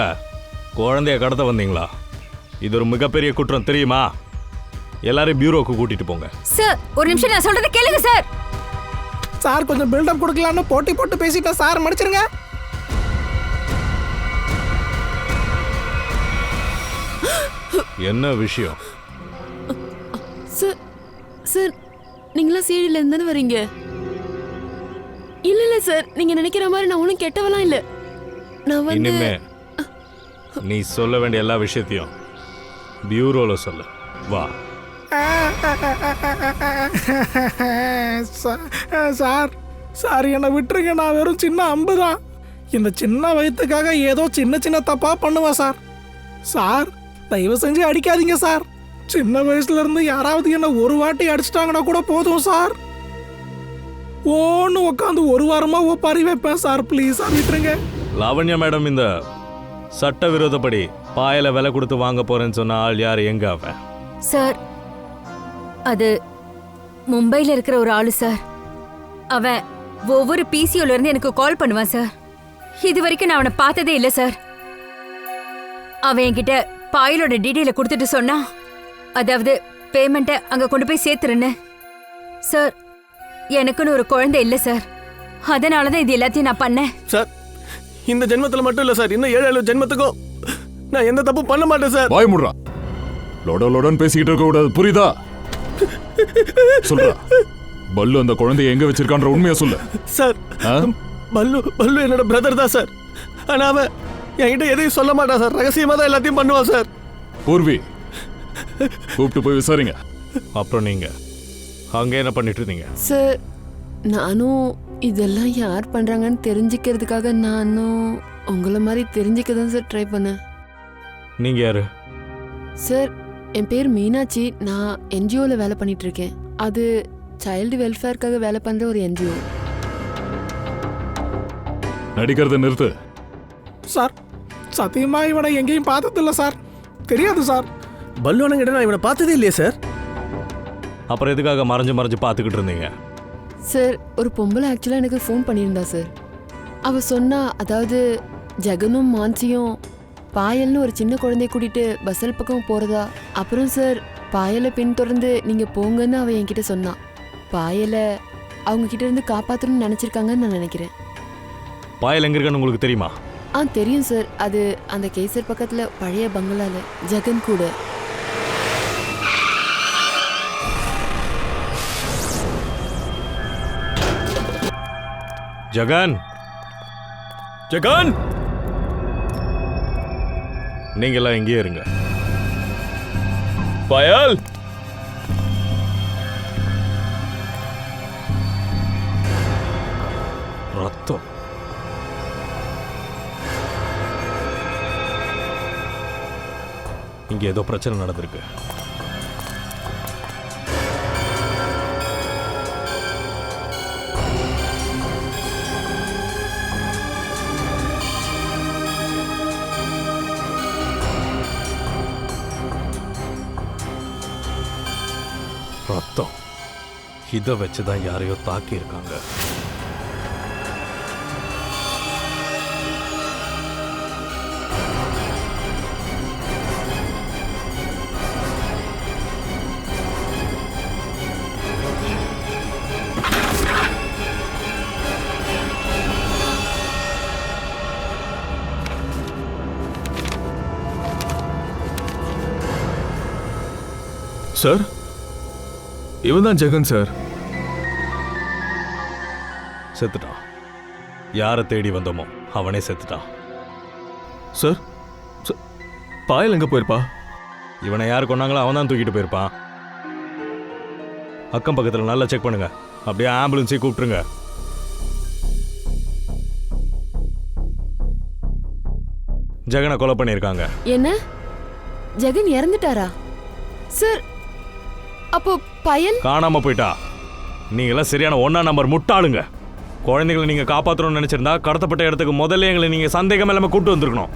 C: குழந்தைய கடத்த வந்தீங்களா? இது ஒரு மிகப்பெரிய குற்றம் தெரியுமா? எல்லாரும் பியூரோக்கு கூட்டிட்டு போங்க.
F: சார் ஒரு நிமிஷம், நான் சொல்றத கேளுங்க சார்.
K: சார் கொஞ்சம் பில்டப் கொடுக்கலான்னு போட்டி போட்டு பேசிட்டேன் சார், மன்னிச்சிருங்க.
C: என்ன விஷயம்?
I: சார் சார் நீங்களா சீடில இருந்து தானே வரீங்க? இல்ல இல்ல சார், நீங்க நினைக்கிற மாதிரி நான் ஒன்றும் கெட்டவெல்லாம் இல்ல. நான் வந்து
C: இனிமே நீ சொல்ல வேண்டிய எல்லா விஷயத்தையும் பியூரோல சொல்ல வா.
K: சார் சார் என்னை விட்டுருங்க, நான் வெறும் சின்ன அம்பு தான். இந்த சின்ன வயிற்றுக்காக ஏதோ சின்ன சின்ன தப்பா பண்ணுவேன் சார். சார் தயவு செஞ்சு அடிக்காதீங்க சார். சின்ன வயசுல இருந்து யாராவது என்ன ஒரு வாட்டி அடிச்சிட்டாங்கன்னா கூட போதும் சார், ஓன்னு உட்காந்து ஒரு வாரமா ஒப்பாரி வைப்பேன் சார். ப்ளீஸ் சார் விட்டுருங்க.
C: லாவண்யா மேடம், இந்த சட்ட விரோதப்படி பாயல விலை கொடுத்து வாங்க போறேன்னு சொன்ன ஆள் யார்? எங்க அவன்?
F: சார் அது மும்பைல இருக்கிற ஒரு ஆளு சார். அவன் ஒவ்வொரு பிசிஓல இருந்து எனக்கு கால் பண்ணுவான் சார். இது வரைக்கும் நான் அவனை பார்த்ததே இல்லை சார். அவன் என்கிட்ட பாயலோட டீடைல கொடுத்துட்டு சொன்னா, அதாவது பேமெண்ட்டை அங்க கொண்டு போய் சேர்த்துருன்னு. சார் எனக்குன்னு ஒரு குழந்தை இல்லை சார், அதனாலதான் இது எல்லாத்தையும் நான் பண்ணேன்
M: சார். இந்த ஜென்மத்துல மட்டும் இல்ல சார், இன்னும் 7 ஜென்மத்துக்கும் நான் எந்த தப்பு பண்ண மாட்டேன் சார்.
J: வாய் முடுறா. லோடன் பேசிக்கிட்டு இருக்க கூடாது, புரியுதா? சொல்றா, பல்லு அந்த குழந்தைய எங்க வச்சிருக்கான்ற உண்மையா சொல்லு.
M: சார் பல்லு என்னோட பிரதர் தான் சார். ஆனா அவன் என்கிட்ட எதையும் சொல்ல மாட்டான் சார், ரகசியமா தான் எல்லாத்தையும் பண்ணுவான் சார்.
J: பூர்வி கூப்பிட்டு போய் விசாரிங்க.
C: அப்புறம் நீங்க அங்க என்ன பண்ணிட்டு இருந்தீங்க?
I: சார் நானும் இதெல்லாம் யார் பண்றாங்கன்னு தெரிஞ்சுக்கிறதுக்காக நானும் உங்களை மாதிரி தெரிஞ்சுக்க தான் சார் ட்ரை பண்ணேன்.
C: நீங்க யாரு?
I: சார் என் பேர் மீனாட்சி. நான் என்ஜிஓவில் வேலை பண்ணிட்டு இருக்கேன். அது சைல்டு வெல்ஃபேருக்காக வேலை பண்ற ஒரு என்ஜிஓ.
J: நடிக்கிறத நிறுத்து.
K: சார் சத்தியமா இவனை எங்கேயும் பார்த்ததில்ல சார், தெரியாது சார்.
M: பல்லுவனங்கிட்ட நான் இவனை பார்த்ததே இல்லையே சார்.
C: அப்புறம் எதுக்காக மறைஞ்சு பார்த்துக்கிட்டு இருந்தீங்க?
I: சார் ஒரு பொம்பளை ஆக்சுவலாக எனக்கு ஃபோன் பண்ணியிருந்தா சார். அவள் சொன்னா, அதாவது ஜெகனும் மான்சியும் பாயல்னு ஒரு சின்ன குழந்தைய கூட்டிட்டு பஸ்ஸல் பக்கம் போகிறதா. அப்புறம் சார் பாயலை பின்தொடர்ந்து நீங்கள் போங்கன்னு அவள் என்கிட்ட சொன்னான். பாயலை அவங்க கிட்ட இருந்து காப்பாற்றணும்னு நினச்சிருக்காங்கன்னு நான் நினைக்கிறேன்.
C: பாயல் எங்க இருக்கான்னு உங்களுக்கு தெரியுமா?
I: தெரியும் சார். அது அந்த கேசர் பக்கத்தில் பழைய பங்களால ஜெகன் கூட.
C: ஜெகன்,
D: ஜெகன்,
C: நீங்க எல்லாம் இங்கேயே இருங்க.
D: பாயல்,
C: ரத்தம். இங்க ஏதோ பிரச்சனை நடந்திருக்கு. ரத்தம். இதை வச்சுதான் யாரையோ தாக்கி இருக்காங்க.
D: சார், இவன் தான் ஜெகன் சார்.
C: செத்துட்டான். யாரை தேடி வந்தோமோ அவனே செத்துட்டான்.
D: சார், பாயல் எங்க போயிருப்பா?
C: இவனை யார் கொண்டாங்களோ அவன் தான் தூக்கிட்டு போயிருப்பான். அக்கம் பக்கத்தில் நல்லா செக் பண்ணுங்க. அப்படியே ஆம்புலன்ஸை கூப்பிட்டுருங்க. ஜெகனை கொலை பண்ணியிருக்காங்க.
I: என்ன, ஜெகன் இறந்துட்டாரா சார்? அப்போ பயல்
C: காணாம போயிட்டா. நீங்களாம் சரியான 1ஆம் நம்பர் முட்டாளுங்க. குழந்தைகளை நீங்க காப்பாற்றணும்னு நினைச்சிருந்தா கடத்தப்பட்ட இடத்துக்கு முதல்ல எங்களை நீங்க சந்தேகம் இல்லாம கூட்டு வந்திருக்கணும்.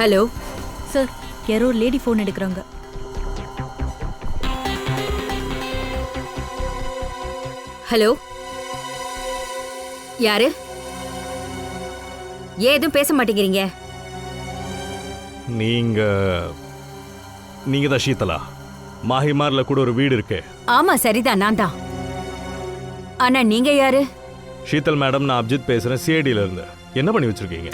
F: ஹலோ
A: சார், யாரோ லேடி ஃபோன் எடுக்கிறாங்க.
F: ஹலோ, யாரு? ஏதும் பேச மாட்டேங்கிறீங்க?
C: நீங்க தான் ஷீதலா? மாஹிமார்ல கூட ஒரு வீடு இருக்கு.
F: ஆமா, சரிதான், நான் தான். ஆனா நீங்க யாரு?
C: ஷீதல் மேடம், நான் அப்ஜித் பேசுறேன், சிஐடில இருந்து. என்ன பண்ணி வச்சிருக்கீங்க?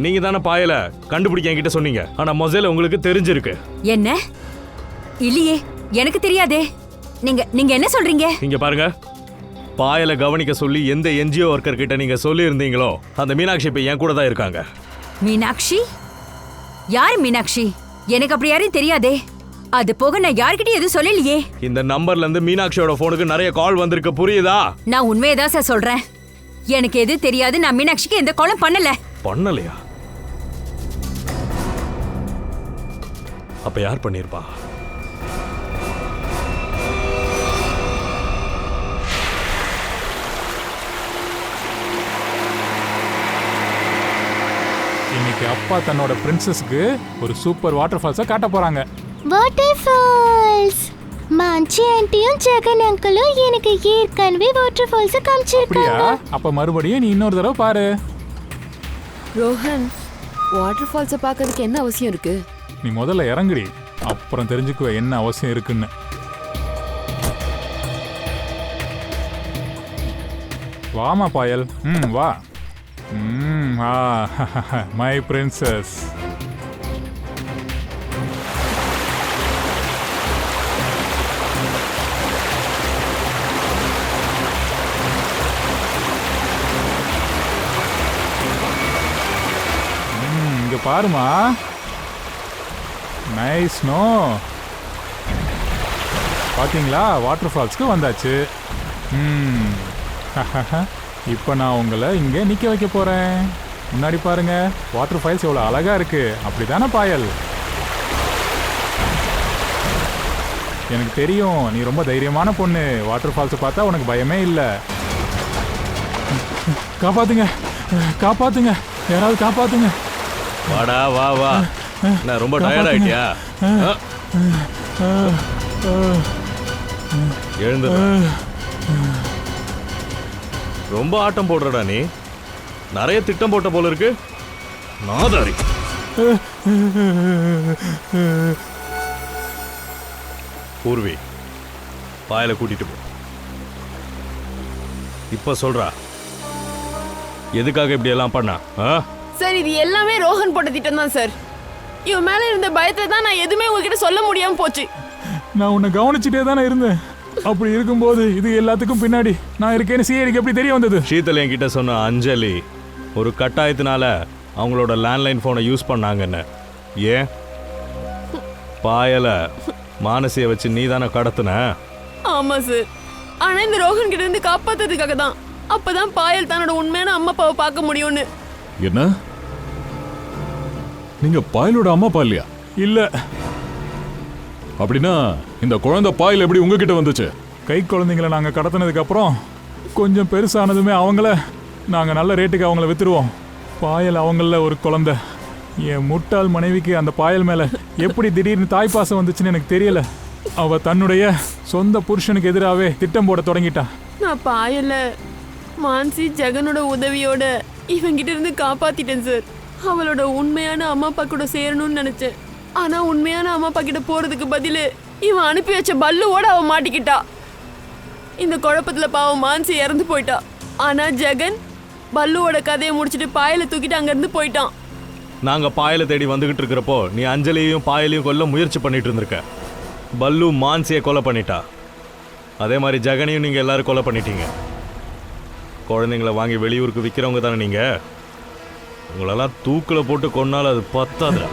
C: நீங்க தானே பாயல கண்டுபிடிக்க என்கிட்ட சொன்னீங்க. ஆனா மொசைல உங்களுக்கு தெரிஞ்சிருக்கு.
F: என்ன? இல்லையே, எனக்கு தெரியாதே. நீங்க என்ன சொல்றீங்க?
C: இங்க பாருங்க, பாயலை கவனிக்க சொல்லி எந்த என்ஜிஓ ஒர்க்கர் கிட்ட நீங்க சொல்லி இருந்தீங்களோ அந்த மீனாட்சி இப்ப என் கூட தான் இருக்காங்க.
F: மீனாட்சி? யார் மீனாட்சி? எனக்கு அப்படி யாரையும் தெரியாதே. அது போக நான் யார்கிட்டயும் எதுவும் சொல்லலையே.
C: இந்த நம்பர்ல இருந்து மீனாட்சியோட போனுக்கு நிறைய கால் வந்திருக்கு, புரியுதா?
F: நான் உண்மையதான் சார் சொல்றேன். எனக்கு எது தெரியாது. நான் மீனாட்சிக்கு எந்த காலும் பண்ணல.
C: பண்ணலையா? அப்ப யார் பண்ணிருப்பா?
H: இன்னைக்கு அப்பா தன்னோட பிரின்சஸ்க்கு ஒரு சூப்பர் வாட்டர் ஃபால்ஸை காட்ட போறாங்க.
L: Water falls. மாஞ்சி ஆண்டியும் ஜெகன் அங்கிளும் எனக்கு ஏற்கனவே வாட்டர் ஃபால்ஸ்
H: அப்படியா?
L: காமிச்சிருக்காங்க.
H: அப்ப மறுபடியும் நீ இன்னொரு தடவை பாரு.
I: ரோஹன், வாட்டர் ஃபால்ஸை பார்க்கறதுக்கு என்ன அவசியம் இருக்கு?
H: நீ முதல்ல இறங்குடி, அப்புறம் தெரிஞ்சுக்குவ என்ன அவசியம் இருக்குன்னு. வாமா பாயல். வா. My princess. இங்க பாருமா. நைஸ். நோ, பாத்தீங்களா, வாட்டர் ஃபால்ஸ்க்கு வந்தாச்சு. இப்போ நான் உங்களை இங்கே நிற்க வைக்க போகிறேன். முன்னாடி பாருங்க, வாட்டர் ஃபால்ஸ் எவ்வளோ அழகா இருக்கு. அப்படிதானே பாயல்? எனக்கு தெரியும், நீ ரொம்ப தைரியமான பொண்ணு. வாட்டர் ஃபால்ஸை பார்த்தா உனக்கு பயமே இல்லை. காப்பாத்துங்க, காப்பாத்துங்க, யாராவது காப்பாத்துங்க.
C: வாடா, வா வா. நான் ரொம்ப டயர்ட் ஆயிட்டியா? எழுந்து. ரொம்ப ஆட்டம் போடுறடா நீ. நிறைய திட்டம் போட்ட போல இருக்கு. நாதாரி. பூர்வி, பாயல கூட்டிட்டு போ. இப்ப சொல்றா, எதுக்காக இப்படி எல்லாம் பண்ணா?
G: சார், இது எல்லாமே ரோஹன் போட்ட திட்டம் தான் சார். இவன் மேல இருந்த பயத்தை தான் நான் எதுவுமே உங்ககிட்ட சொல்ல முடியாம போச்சு.
H: நான் உன்னை கவனிச்சுட்டே தானே இருந்தேன். அப்படி இருக்கும்போது இது எல்லாத்துக்கும் பின்னாடி நான் இருக்கேன்னு சிஐடிக்கு எப்படி தெரிய வந்தது?
C: ஷீதல் என்கிட்ட சொன்ன அஞ்சலி ஒரு கட்டாயத்தினால அவங்களோட லேண்ட்லைன் ஃபோனை யூஸ் பண்ணாங்கன்னு. ஏன்? பாயலை மானசியை வச்சு நீ தானே கடத்தின?
G: ஆமா சார். ஆனா இந்த ரோஹன் கிட்ட இருந்து காப்பாத்துறதுக்காக தான். அப்பதான் பாயல் தன்னோட உண்மையான அம்மா அப்பாவை பார்க்க முடியும்னு.
J: என்ன? நீங்க பாயலோட அம்மா அப்பா இல்லையா?
H: இல்ல.
J: அப்படின்னா இந்த குழந்தை பாயல் எப்படி உங்ககிட்ட வந்துச்சு?
H: கை குழந்தைங்களை நாங்கள் கடத்தினதுக்கப்புறம் கொஞ்சம் பெருசானதுமே அவங்கள நாங்கள் நல்ல ரேட்டுக்கு அவங்கள விற்றுருவோம். பாயல் அவங்கள ஒரு குழந்தை. என் முட்டாள் மனைவிக்கு அந்த பாயல் மேலே எப்படி திடீர்னு தாய்ப்பாசம் வந்துச்சுன்னு எனக்கு தெரியல. அவள் தன்னுடைய சொந்த புருஷனுக்கு எதிராகவே திட்டம் போட தொடங்கிட்டா.
I: நான் பாயல மான்சி ஜெகனோட உதவியோட இவங்கிட்ட இருந்து காப்பாத்திட்டேன் சார். அவளோட உண்மையான அம்மா அப்பா கூட சேரணும்னு நினைச்சேன். ஆனா உண்மையான அம்மா அப்பா கிட்ட போறதுக்கு பதிலு இவன் அனுப்பி வச்ச பல்லுவோட அவ மாட்டிக்கிட்டா. இந்த குழப்பத்துல பாவம் மான்சி இறந்து போயிட்டா. ஆனா ஜெகன் பல்லுவோட கதையை முடிச்சுட்டு பாயலை தூக்கிட்டு அங்கிருந்து போயிட்டான்.
C: நாங்கள் பாயலை தேடி வந்துகிட்டு இருக்கிறப்போ நீ அஞ்சலியையும் பாயலையும் கொல்ல முயற்சி பண்ணிட்டு இருந்திருக்க. பல்லு மான்சியை கொலை பண்ணிட்டா. அதே மாதிரி ஜெகனையும் நீங்கள் எல்லாரும் கொலை பண்ணிட்டீங்க. குழந்தைங்கள வாங்கி வெளியூருக்கு விற்கிறவங்க தானே நீங்கள். உங்களெல்லாம் தூக்கில் போட்டு கொன்னாலும் அது பத்தாதுடா.